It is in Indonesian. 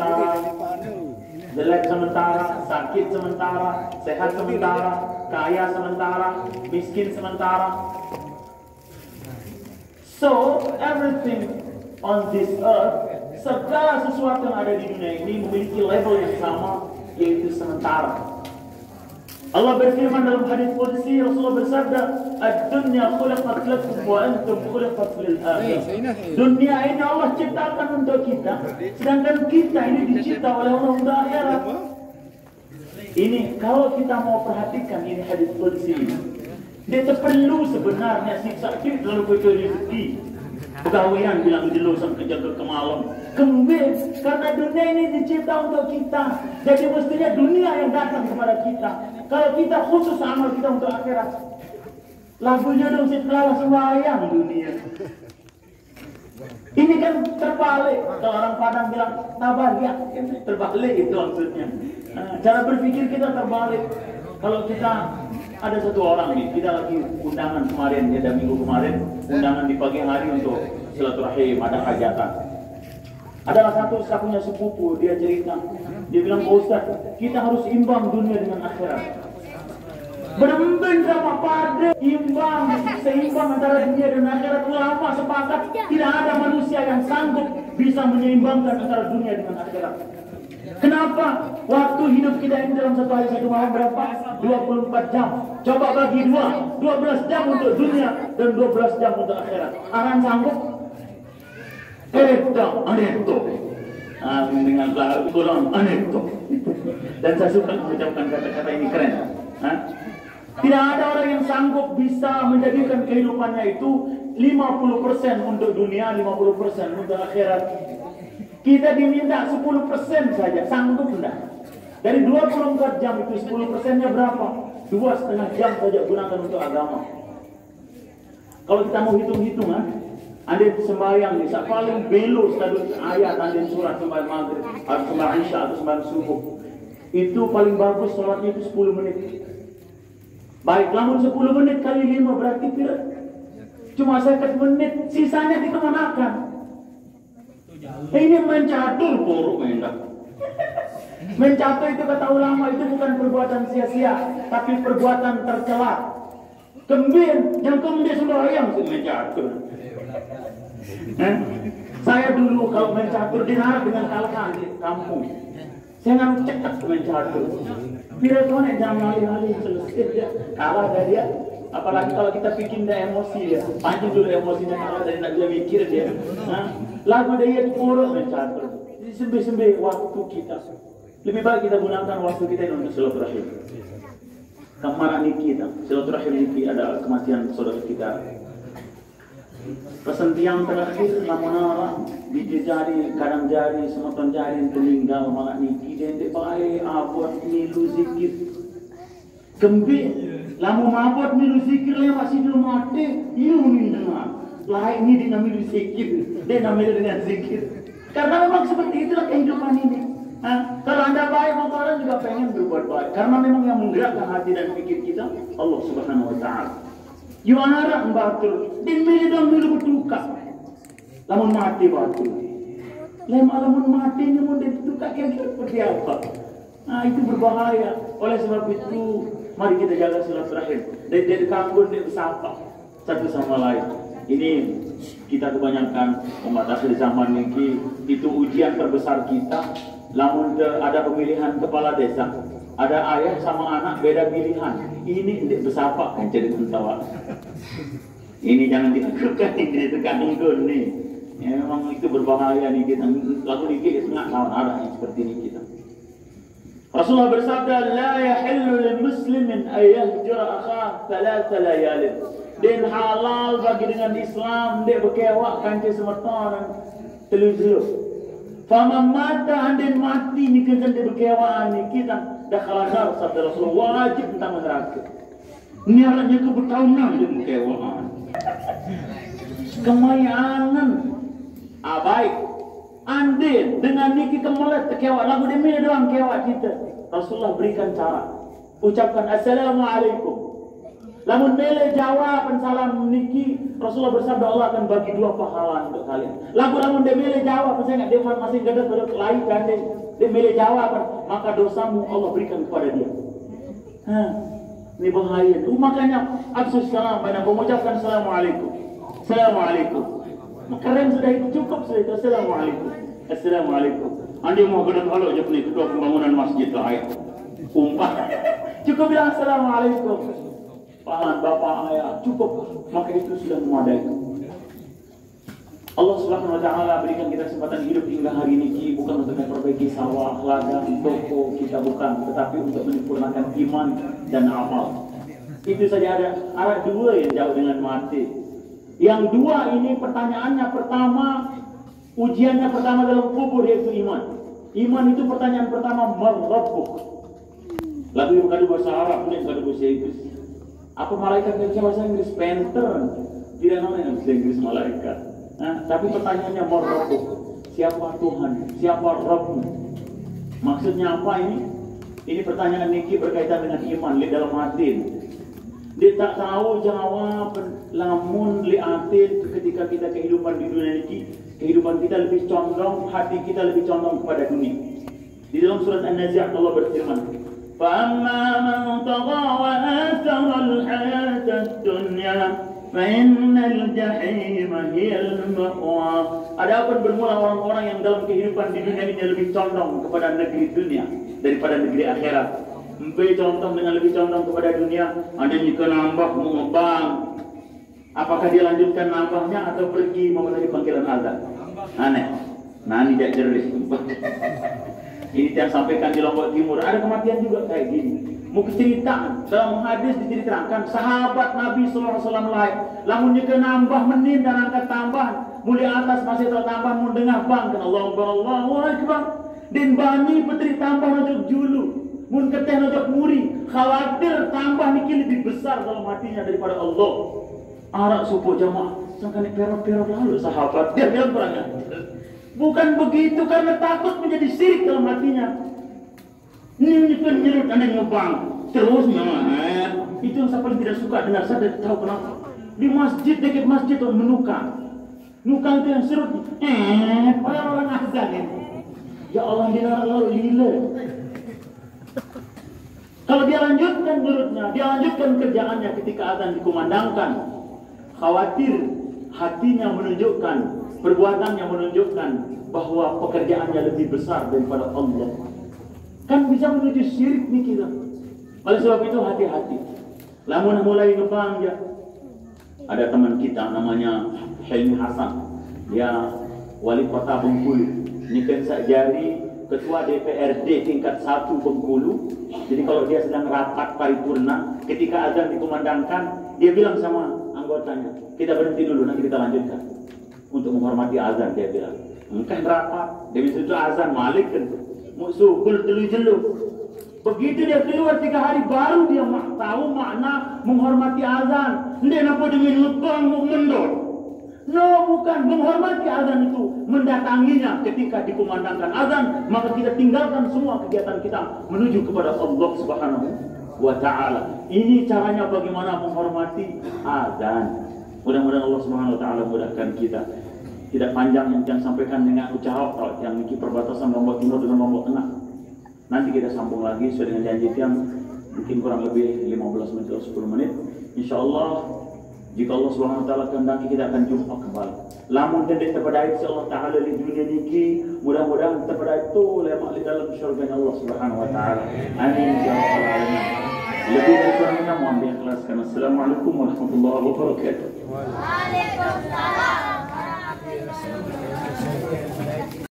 sementara, jelek sementara, sakit sementara, sehat sementara, kaya sementara, miskin sementara. So everything on this earth, segala sesuatu yang ada di dunia ini memiliki label yang sama, yaitu sementara. Allah berfirman dalam hadis qudsi, Rasulullah bersabda, "Ad-dunya khuliqat lakum wa antum khuliqat lil akhirah." Dunia ini Allah ciptakan untuk kita, sedangkan kita ini dicipta oleh Allah untuk akhirat. Ini kalau kita mau perhatikan ini hadis qudsi, dia perlu sebenarnya siksa kita lalu rezeki. Pegawaian bilang dulu sampai kerja ke malam. Kemudian karena dunia ini dicipta untuk kita, jadi mestinya dunia yang datang kepada kita. Kalau kita khusus amal kita untuk akhirat. Lagunya dong setelah sembahyang dunia. Ini kan terbalik. Kalau orang Padang bilang tabalik, terbalik itu maksudnya. Cara berpikir kita terbalik. Kalau kita ada satu orang nih, kita lagi undangan kemarin, ada minggu kemarin, undangan di pagi hari untuk silaturahim, ada hajatan. Adalah satu satunya sepupu, dia cerita, dia bilang, "Pak Ustaz, kita harus imbang dunia dengan akhirat." Benar-benar sama pada imbang, seimbang antara dunia dan akhirat. Ulama sepakat tidak ada manusia yang sanggup bisa menyeimbangkan antara dunia dengan akhirat. Kenapa? Waktu hidup kita ini dalam satu hari satu malam berapa? 24 jam. Coba bagi 12 jam untuk dunia dan 12 jam untuk akhirat. Aran sanggup? Anekto. Dengan lagu Quran anekto. Dan saya suka mengucapkan kata-kata ini keren. Tidak ada orang yang sanggup bisa menjadikan kehidupannya itu 50% untuk dunia, 50% untuk akhirat. Kita diminta 10% saja, sanggup enggak? Dari 24 jam itu 10%-nya berapa? 2,5 jam saja gunakan untuk agama. Kalau kita mau hitung-hitung, ada sembahyang nih, paling belo status ayat, ada surat sembahyang maghrib, atau sembahyang isya, atau sembahyang subuh. Itu paling bagus sholatnya itu 10 menit. Baik, namun 10 menit kali 5 berarti cuma 1 menit, sisanya dikemanakan? Ini mencatur buruk mendak. Mencatur itu kata ulama itu bukan perbuatan sia-sia, tapi perbuatan tercela. Kemudian yang sembahyang sih mencatur. Saya dulu kalau mencatur diharap dengan kalahan di kampung. Saya nggak cekat mencatur. Bila tuan jangan alih-alih selesai dia kalah dari dia. Apalagi kalau kita bikin dia emosi ya, pancing dulu emosinya kalah dari nak dia mikir dia. Lagu dia itu pura mencatur. Sembih-sembih waktu kita. Lebih baik kita gunakan waktu kita untuk silaturahim. Kemarin kita, silaturahim niki ada kematian saudara kita. Pesentian terakhir namun orang biji jari, kadang jari, semeton jari yang meninggal malah niki dan baik abot milu zikir. Kembali, lamu mabot milu zikir lewat sini mati, ini dengar. Lain ini dengan milu zikir, dia namanya dengan zikir. Karena memang seperti itulah kehidupan ini. Kalau Anda baik, maka orang juga pengen berbuat baik. Karena memang yang menggerakkan hati dan pikir kita Allah Subhanahu Wa Taala. Yuara batul, din dong milu bertukar. Lamun mati batul. Lamun mati ini mau ditukar kira-kira seperti apa? Itu berbahaya. Oleh sebab itu, mari kita jaga silaturahim. Dari kampung dia bersapa satu sama lain. Ini kita kebanyakan umat akhir zaman ini itu ujian terbesar kita. Lamun ada pemilihan kepala desa, ada ayah sama anak beda pilihan. Ini tidak bersapa kan jadi tawa. Ini jangan dilakukan, ini tekan nih. Ya, memang itu berbahaya nih kita. Lalu dikit nggak kawan arah seperti ini kita. Rasulullah bersabda, la yahillu lil muslimin ayyahjura akhah thalatha layalin. Dan halal bagi dengan Islam dia berkewak kanci semeton teluzur. Faman mata andin mati ni kita dia berkewak ni kita dah khalar sabda Rasulullah wajib tentang neraka. Ni orangnya tu bertahunan dia berkewak. Kemayangan baik. Andin dengan niki kemelet terkewak lagu demi doang kewak kita. Rasulullah berikan cara. Ucapkan assalamualaikum. Lamun mele jawab salam niki, Rasulullah bersabda Allah akan bagi 2 pahala untuk kalian. Lamun dia mele jawab, saya enggak dia masih gadah pada lain kan dia mele jawab, maka dosamu Allah berikan kepada dia. Ini bahaya. Makanya absus salam, banyak mengucapkan assalamualaikum. Assalamualaikum. Keren sudah itu, cukup sudah itu. Assalamualaikum. Assalamualaikum. Anda mau gedek halo je ni ketua pembangunan masjid lah ayah. Umpah. Cukup bilang assalamualaikum. Paman, bapak, ayah, cukup. Maka itu sudah memadai. Allah Subhanahu wa taala berikan kita kesempatan hidup hingga hari ini bukan untuk memperbaiki sawah, ladang, toko kita bukan, tetapi untuk menyempurnakan iman dan amal. Itu saja ada 2 yang jauh dengan mati. Yang 2 ini pertanyaannya pertama, ujiannya pertama dalam kubur yaitu iman. Iman itu pertanyaan pertama, man rabbuk. Lalu yang kedua bahasa Arab, yang kedua bahasa Inggris. Apa malaikat yang bisa bahasa Inggris? Penter. Tidak namanya bahasa Inggris malaikat. Tapi pertanyaannya man rabbuk. Siapa Tuhan? Siapa Rabbmu? Maksudnya apa ini? Ini pertanyaan Niki berkaitan dengan iman di dalam hati. Dia tak tahu jawab lamun li atin ketika kita kehidupan di dunia ini, kehidupan kita lebih condong, hati kita lebih condong kepada dunia. Di dalam surat An-Nazi'at Allah berfirman, "Fa amma man tagha wa athara al-hayata ad-dunya fa innal jahima hiyal ma'wa." Adapun bermula orang-orang yang dalam kehidupan di dunia ini lebih condong kepada negeri dunia daripada negeri akhirat. Lebih contoh dengan lebih condong kepada dunia, ada jika nambah mengembang. Apakah dia lanjutkan nambahnya atau pergi memenuhi panggilan azan? Aneh. Nah, ini tidak jernih. Ini yang sampaikan di Lombok Timur. Ada kematian juga kayak gini. Mau cerita dalam hadis diceritakan sahabat Nabi SAW lain. Lamun jika nambah menit dan angkat tambahan, mulai atas masih tertambah mendengar bang. Allahu Akbar. Dan bani petri tambah untuk julu. Mun keteh nojok muri, khawatir tambah niki lebih besar dalam hatinya daripada Allah. Arak subuh jamaah, sangka perot-perot lalu sahabat dia bilang kurang ajar. Bukan begitu karena takut menjadi syirik dalam hatinya. Ini kan nyerut anda ngebang terus itu yang saya paling tidak suka dengar. Saya tidak tahu kenapa di masjid dekat masjid orang menukang itu yang serut. Orang azan ya. Ya Allah dia lalu lila. Kalau dia lanjutkan nyurutnya, dia lanjutkan kerjaannya ketika azan dikumandangkan, khawatir hatinya menunjukkan, perbuatannya menunjukkan bahwa pekerjaannya lebih besar daripada Allah. Kan bisa menuju syirik nih kita. Oleh sebab itu hati-hati. Lamun mulai ngebang ya. Ada teman kita namanya Hyaini Hasan, dia wali kota Bengkulu. Ini kan jari ketua DPRD tingkat 1 Bengkulu. Jadi kalau dia sedang rapat paripurna, ketika azan dikumandangkan, dia bilang sama anggotanya, kita berhenti dulu, nanti kita lanjutkan. Untuk menghormati azan, dia bilang. Mungkin rapat, dia bisa itu azan, malik kan. Musuhul telu-jelu. Begitu dia keluar 3 hari, baru dia tahu makna menghormati azan. Dia nampak demi lubang mendor. No, bukan. Menghormati azan itu mendatanginya ketika dikumandangkan azan, maka kita tinggalkan semua kegiatan kita menuju kepada Allah Subhanahu wa taala. Ini caranya bagaimana menghormati azan. Mudah-mudahan Allah Subhanahu wa taala mudahkan kita. Tidak panjang yang sampaikan dengan ucap yang memiliki perbatasan Lombok Timur dengan Lombok Tengah. Nanti kita sambung lagi sesuai dengan janji yang mungkin kurang lebih 15 menit atau 10 menit. Insyaallah jika Allah Subhanahu wa taala kehendaki kita akan jumpa kembali. Lamun tendek terpedai Allah taala di dunia niki, mudah-mudahan terpedai itu lemak di dalam syurga Allah Subhanahu wa taala. Amin ya rabbal alamin. Lebih dari kurangnya mohon diikhlaskan. Assalamualaikum warahmatullahi wabarakatuh. Waalaikumsalam.